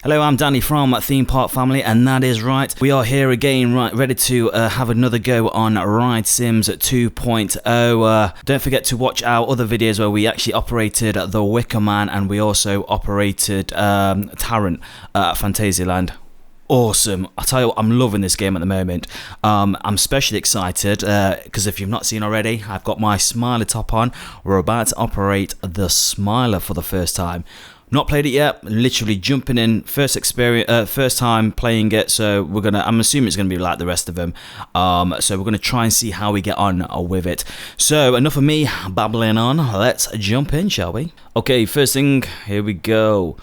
Hello, I'm Danny from Theme Park Family, and that is right. We are here again, right, ready to have another go on Ride Sims 2.0. Don't forget to watch our other videos where we actually operated the Wicker Man, and we also operated Tarrant at Fantasyland. Awesome. I tell you what, I'm loving this game at the moment. I'm especially excited because if you've not seen already, I've got my Smiler top on. We're about to operate the Smiler for the first time. Not played it yet, literally jumping in, first experience, first time playing it, so I'm assuming it's gonna be like the rest of them. So we're gonna try and see how we get on with it. So enough of me babbling on, let's jump in, shall we? Okay, first thing, here we go.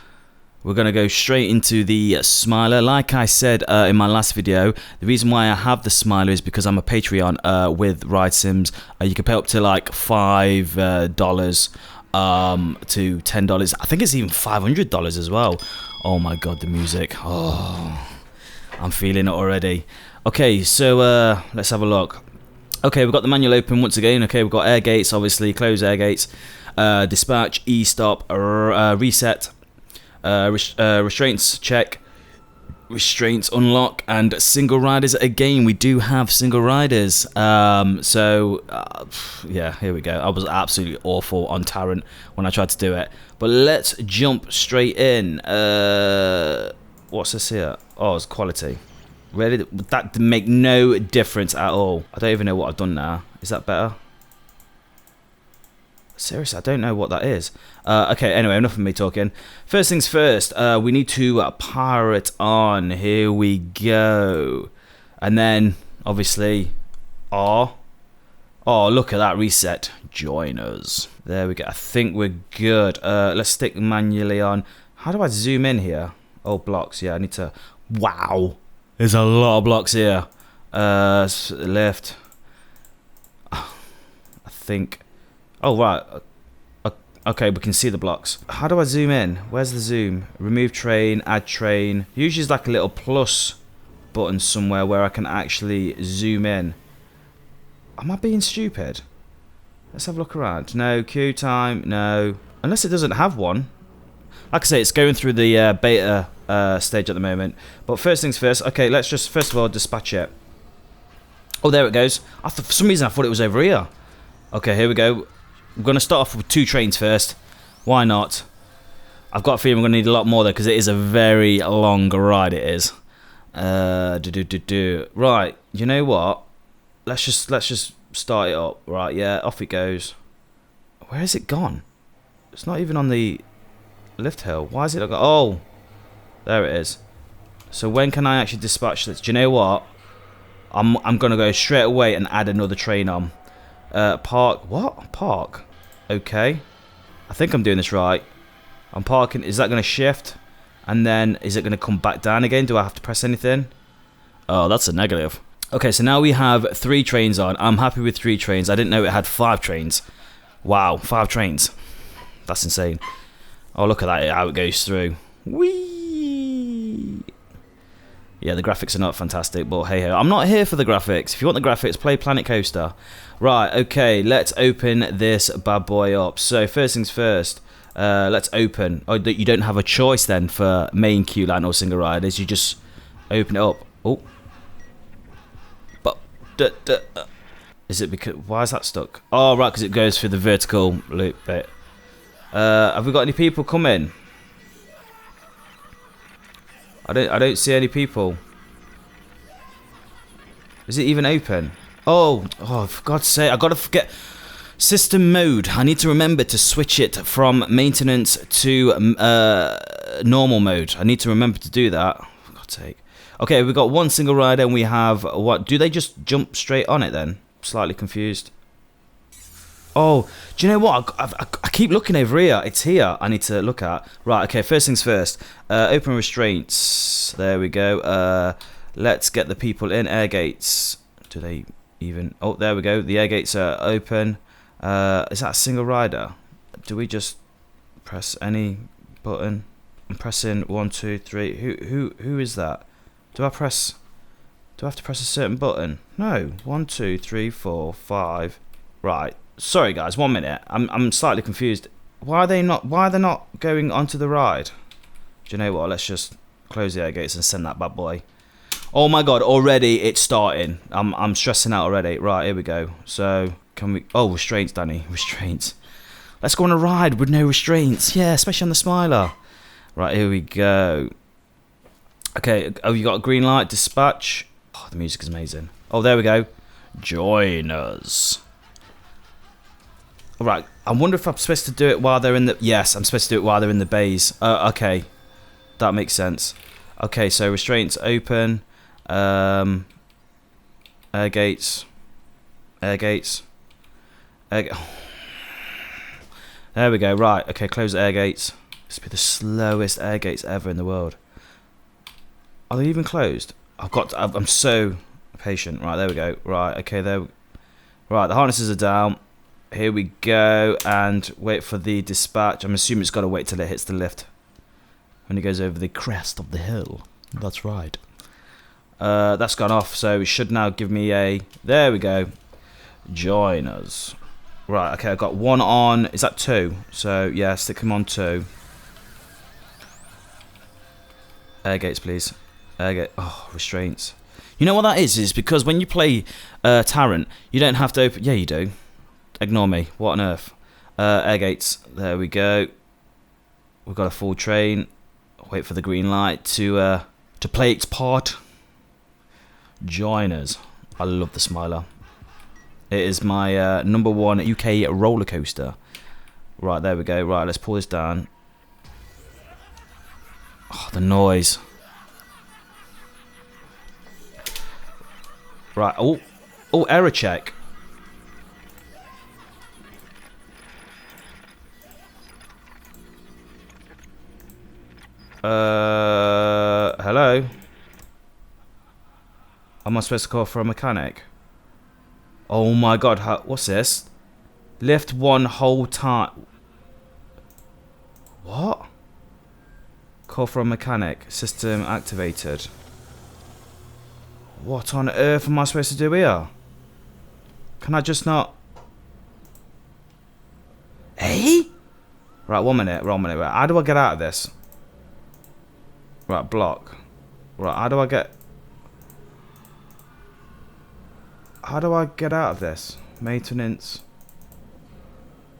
We're going to go straight into the Smiler. Like I said in my last video, the reason why I have the Smiler is because I'm a Patreon with Ride Sims. You can pay up to like $5 to $10. I think it's even $500 as well. Oh my god, the music. Oh, I'm feeling it already. Okay, so let's have a look. Okay, we've got the manual open once again. Okay, we've got air gates, obviously, close air gates. Dispatch, E-stop, reset. Restraints check, restraints unlock, and single riders again. We do have single riders. Yeah, here we go. I was absolutely awful on Tarrant when I tried to do it, but let's jump straight in. What's this here? Oh, it's quality. Really, that didn't make no difference at all. I don't even know what I've done now. Is that better? Seriously, I don't know what that is. Okay, anyway, enough of me talking. First things first, we need to pirate on. Here we go. And then, obviously, R. Oh, look at that, reset. Join us. There we go. I think we're good. Let's stick manually on. How do I zoom in here? Oh, blocks. Yeah, I need to... Wow. There's a lot of blocks here. Left. I think... Oh, right. Okay, we can see the blocks. How do I zoom in? Where's the zoom? Remove train, add train. Usually it's like a little plus button somewhere where I can actually zoom in. Am I being stupid? Let's have a look around. No, queue time, no. Unless it doesn't have one. Like I say, it's going through the beta stage at the moment. But first things first. Okay, let's just, first of all, dispatch it. Oh, there it goes. For some reason, I thought it was over here. Okay, here we go. I'm going to start off with 2 trains first. Why not? I've got a feeling we're going to need a lot more though, because it is a very long ride, it is. Right, you know what? Let's just start it up. Right, yeah, off it goes. Where has it gone? It's not even on the lift hill. Why is it like... Oh, there it is. So when can I actually dispatch this? Do you know what? I'm going to go straight away and add another train on. Park. What? Park. Okay. I think I'm doing this right. I'm parking. Is that going to shift? And then is it going to come back down again? Do I have to press anything? Oh, that's a negative. Okay, so now we have 3 trains on. I'm happy with 3 trains. I didn't know it had 5 trains. Wow, 5 trains. That's insane. Oh, look at that, how it goes through. Whee! Yeah, the graphics are not fantastic, but hey ho. I'm not here for the graphics. If you want the graphics, play Planet Coaster. Right, okay, let's open this bad boy up. So, first things first, let's open. Oh, you don't have a choice then for main queue line or single riders. You just open it up. Oh. But, is it because, why is that stuck? Oh, right, because it goes through the vertical loop bit. Have we got any people coming? I don't see any people. Is it even open? Oh, for God's sake, I gotta forget system mode. I need to remember to switch it from maintenance to normal mode. I need to remember to do that. For God's sake. Okay, we've got 1 single rider and we have what? Do they just jump straight on it then? Slightly confused. Oh, do you know what? I keep looking over here. It's here. I need to look at. Right, okay, first things first. Open restraints. There we go. Let's get the people in. Air gates. Do they even... Oh, there we go. The air gates are open. Is that a single rider? Do we just press any button? I'm pressing 1, 2, 3. Who is that? Do I have to press a certain button? No. 1, 2, 3, 4, 5. Right. Sorry guys, 1 minute. I'm slightly confused. Why are they not going onto the ride? Do you know what? Let's just Close the air gates and send that bad boy. Oh my god, already it's starting. I'm stressing out already. Right, here we go. So, can we... Oh, restraints, Danny. Restraints. Let's go on a ride with no restraints. Yeah, especially on the Smiler. Right, here we go. Okay, oh, you got a green light. Dispatch. Oh, the music is amazing. Oh, there we go. Join us. Alright, I wonder if I'm supposed to do it while they're in the... Yes, I'm supposed to do it while they're in the bays. Okay. That makes sense. Okay, so restraints open. Air gates. Air gates. There we go. Right. Okay, close the air gates. This will be the slowest air gates ever in the world. Are they even closed? I'm so patient. Right, there we go. Right, okay, there. Right, the harnesses are down. Here we go, and wait for the dispatch. I'm assuming it's got to wait till it hits the lift. When it goes over the crest of the hill. That's right. That's gone off, so it should now give me a... There we go. Join us. Right, okay, I've got one on... Is that two? So, yeah, stick him on two. Air gates, please. Air gate... Oh, restraints. You know what that is? It's because when you play Tarrant, you don't have to open... Yeah, you do. Ignore me. What on earth? Air gates. There we go. We've got a full train. Wait for the green light to play its part. Join us. I love the Smiler. It is my #1 UK roller coaster. Right, there we go. Right, let's pull this down. Oh, the noise. Right. Oh, error check. Hello? Am I supposed to call for a mechanic? Oh my god, what's this? Lift one whole time. What? Call for a mechanic. System activated. What on earth am I supposed to do here? Can I just not... Hey? Right, 1 minute, Right, how do I get out of this? Right, block. Right, how do I get out of this? Maintenance.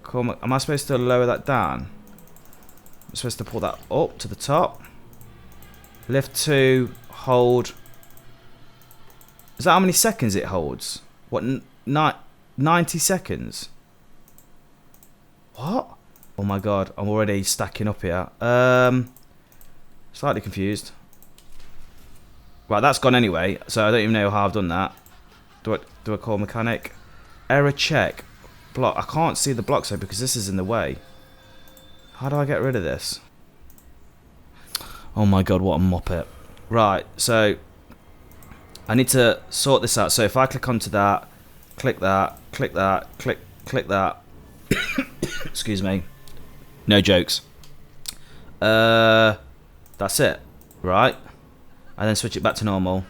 Cool. Am I supposed to lower that down? I'm supposed to pull that up to the top. Lift 2, hold. Is that how many seconds it holds? What, 90 seconds? What? Oh my god, I'm already stacking up here. Slightly confused. Right, that's gone anyway, so I don't even know how I've done that. Do I call mechanic? Error check. Block. I can't see the blocks though because this is in the way. How do I get rid of this? Oh my god, what a muppet. Right, so I need to sort this out. So if I click onto that, click that, click that, click that. Excuse me. No jokes. That's it, right? And then switch it back to normal.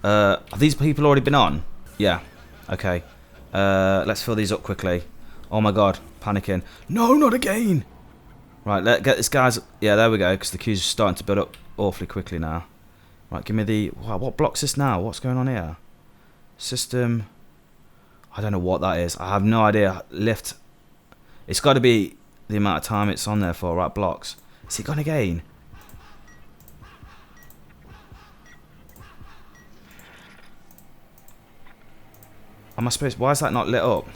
Have these people already been on? Yeah. Okay. Let's fill these up quickly. Oh my god, panicking. No, not again. Right, let's get this guy's... Yeah, there we go, because the queue's starting to build up awfully quickly now. Right, give me the... Wow, what block's this now? What's going on here? System... I don't know what that is. I have no idea. Lift... It's got to be the amount of time it's on there for. Right, blocks. Is it gone again? Am I supposed... Why is that not lit up?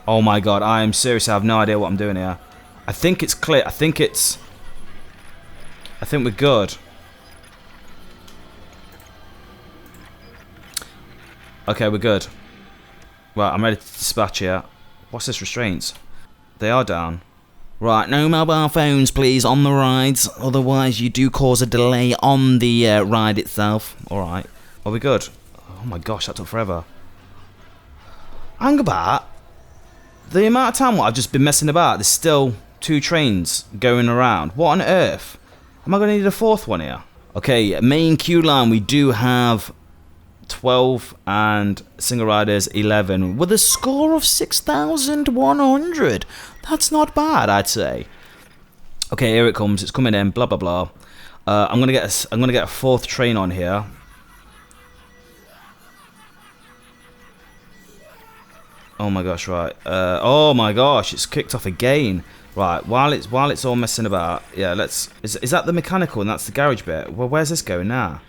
Oh my god, I am serious. I have no idea what I'm doing here. I think it's clear. I think we're good. Okay, we're good. Right, I'm ready to dispatch here. What's this, restraints? They are down. Right, no mobile phones please on the rides, otherwise you do cause a delay on the ride itself. Alright, are we good? Oh my gosh, that took forever. Hang about. The amount of time what I've just been messing about, there's still 2 trains going around. What on earth? Am I going to need a 4th one here? Okay, main queue line, we do have 12 and single riders 11 with a score of 6,100. That's not bad, I'd say. Okay, here it comes. It's coming in. Blah blah blah. I'm gonna get a fourth train on here. Oh my gosh! Right. Oh my gosh! It's kicked off again. Right. While it's all messing about. Yeah. Let's. Is that the mechanical and that's the garage bit? Well, where's this going now?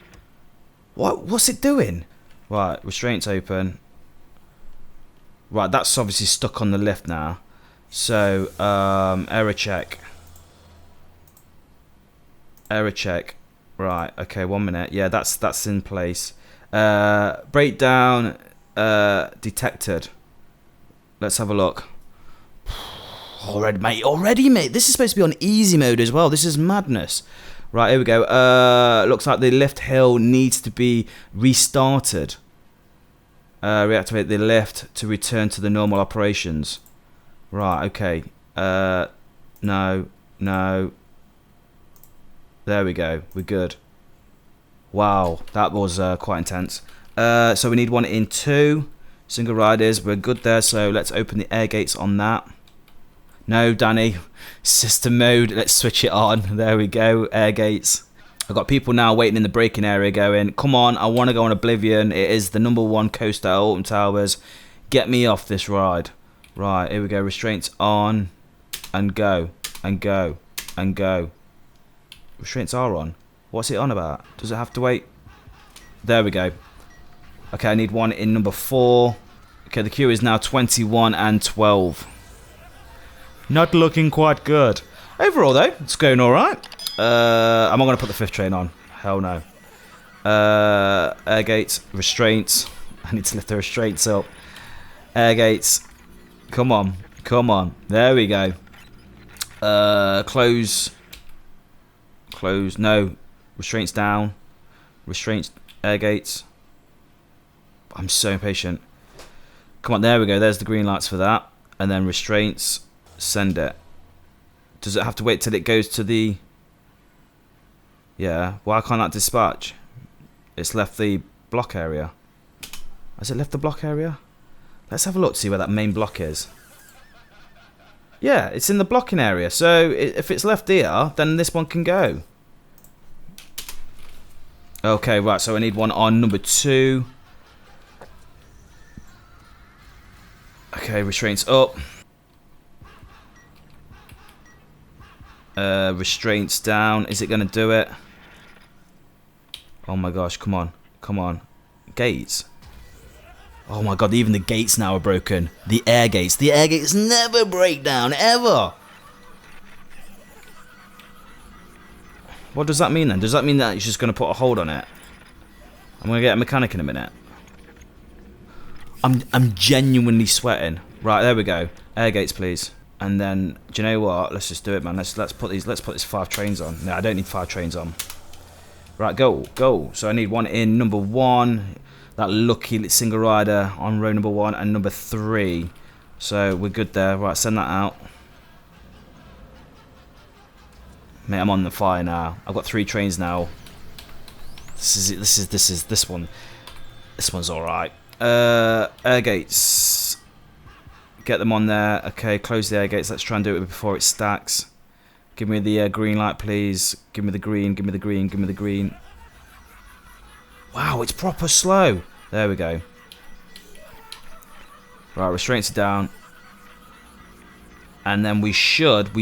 What's it doing? Right. Restraints open. Right. That's obviously stuck on the lift now. So error check. Error check. Right. Okay. 1 minute. Yeah. That's in place. Breakdown detected. Let's have a look. Already, mate. This is supposed to be on easy mode as well. This is madness. Right, here we go. Looks like the lift hill needs to be restarted. Reactivate the lift to return to the normal operations. Right, okay. No. There we go. We're good. Wow, that was quite intense. So we need one in 2. Single riders, we're good there, so let's open the air gates on that. No, Danny. System mode, let's switch it on. There we go, air gates. I've got people now waiting in the braking area going, come on, I want to go on Oblivion. It is the #1 coaster at Alton Towers. Get me off this ride. Right, here we go, restraints on. And go, and go, and go. Restraints are on. What's it on about? Does it have to wait? There we go. Okay, I need one in #4. Okay, the queue is now 21 and 12. Not looking quite good. Overall, though, it's going all right. I'm not going to put the 5th train on. Hell no. Air gates, restraints. I need to lift the restraints up. Air gates. Come on. Come on. There we go. Close. Close. No. Restraints down. Restraints. Air gates. I'm so impatient. Come on, there we go. There's the green lights for that. And then restraints. Send it. Does it have to wait till it goes to the... Yeah. Why can't that dispatch? It's left the block area. Has it left the block area? Let's have a look to see where that main block is. Yeah, it's in the blocking area. So if it's left here, then this one can go. Okay, right. So I need one on #2. Okay, restraints up. Restraints down. Is it going to do it? Oh my gosh, come on. Come on. Gates. Oh my god, even the gates now are broken. The air gates. The air gates never break down, ever. What does that mean then? Does that mean that it's just going to put a hold on it? I'm going to get a mechanic in a minute. I'm genuinely sweating. Right, there we go. Air gates, please. And then, do you know what? Let's just do it, man. Let's put this 5 trains on. No, I don't need 5 trains on. Right, go. So I need one in #1. That lucky single rider on row #1 and #3. So we're good there. Right, send that out. Mate, I'm on the fire now. I've got 3 trains now. This one. This one's all right. Air gates. Get them on there. Okay, close the air gates. Let's try and do it before it stacks. Give me the green light, please. Give me the green. Give me the green. Give me the green. Wow, it's proper slow. There we go. Right, restraints are down. And then we should,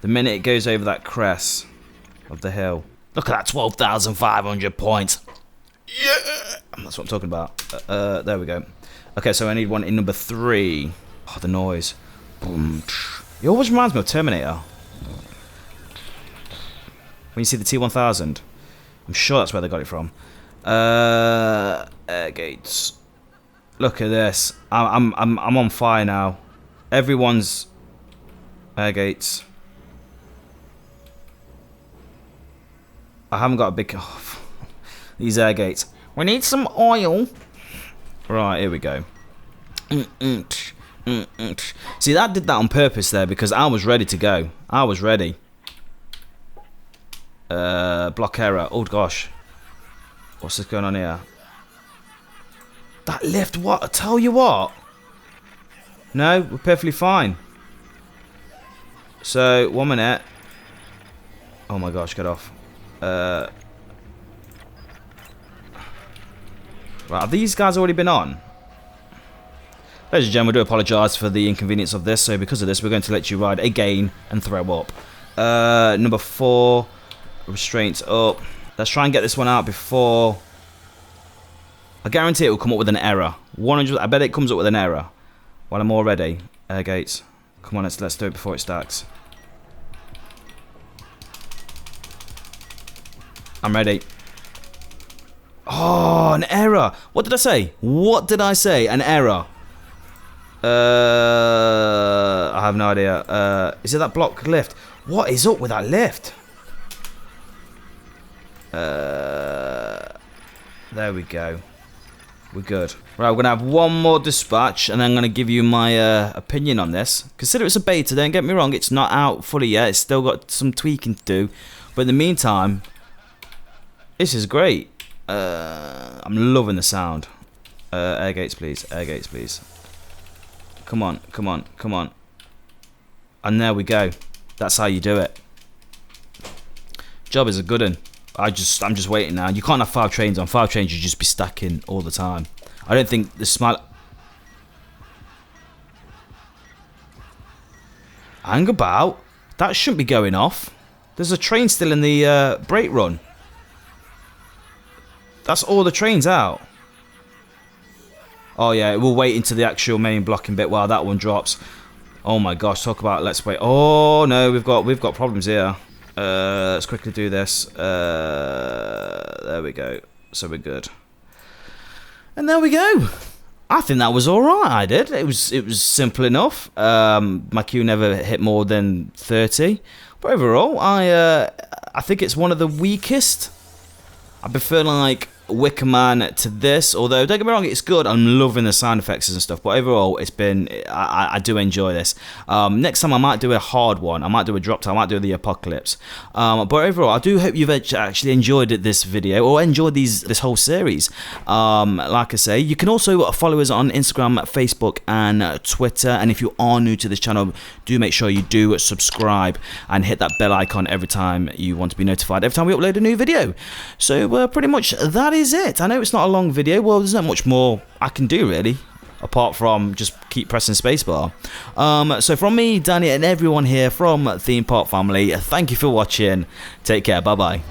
the minute it goes over that crest of the hill. Look at that, 12,500 points. Yeah! That's what I'm talking about. There we go. Okay, so I need one in #3. Oh, the noise. Boom. It always reminds me of Terminator. When you see the T-1000. I'm sure that's where they got it from. Air gates. Look at this. I'm on fire now. Everyone's air gates. I haven't got a big... Oh, these air gates. We need some oil. Right, here we go. See, that did that on purpose there because I was ready to go. I was ready. Block error. Oh, gosh. What's this going on here? That lift, what? I tell you what. No, we're perfectly fine. So, 1 minute. Oh my gosh, get off. Right, have these guys already been on? Ladies and gentlemen, we do apologise for the inconvenience of this. So because of this, we're going to let you ride again and throw up. Number 4, restraints up. Let's try and get this one out before. I guarantee it will come up with an error. 100. I bet it comes up with an error. While I'm all ready. Air gates. Come on, let's do it before it stacks. I'm ready. Oh, an error. What did I say? What did I say? An error. I have no idea. Is it that block lift? What is up with that lift? There we go. We're good. Right, we're going to have one more dispatch, and I'm going to give you my opinion on this. Consider it's a beta, don't get me wrong. It's not out fully yet. It's still got some tweaking to do. But in the meantime, this is great. I'm loving the sound. Air gates, please. Air gates, please. Come on, come on, come on. And there we go. That's how you do it. Job is a good one. I'm just waiting now. You can't have 5 trains on. 5 trains, you just be stacking all the time. I don't think the smile. Hang about. That shouldn't be going off. There's a train still in the brake run. That's all the trains out. Oh yeah, we'll wait into the actual main blocking bit while that one drops. Oh my gosh, talk about let's wait. Oh no, we've got problems here. Let's quickly do this. There we go. So we're good. And there we go. I think that was all right. I did. It was simple enough. My queue never hit more than 30. But overall, I think it's one of the weakest. I prefer like Wicker Man to this, although don't get me wrong, it's good. I'm loving the sound effects and stuff, but overall it's been I do enjoy this. Next time I might do a hard one. I might do a drop time. I might do the apocalypse, but overall I do hope you've actually enjoyed this video or enjoyed this whole series. Like I say, you can also follow us on Instagram, Facebook and Twitter, and if you are new to this channel, do make sure you do subscribe and hit that bell icon every time you want to be notified every time we upload a new video. So pretty much that is it. I know it's not a long video. Well, there's not much more I can do really, apart from just keep pressing spacebar. So from me, Danny, and everyone here from Theme Park Family, thank you for watching. Take care. Bye bye.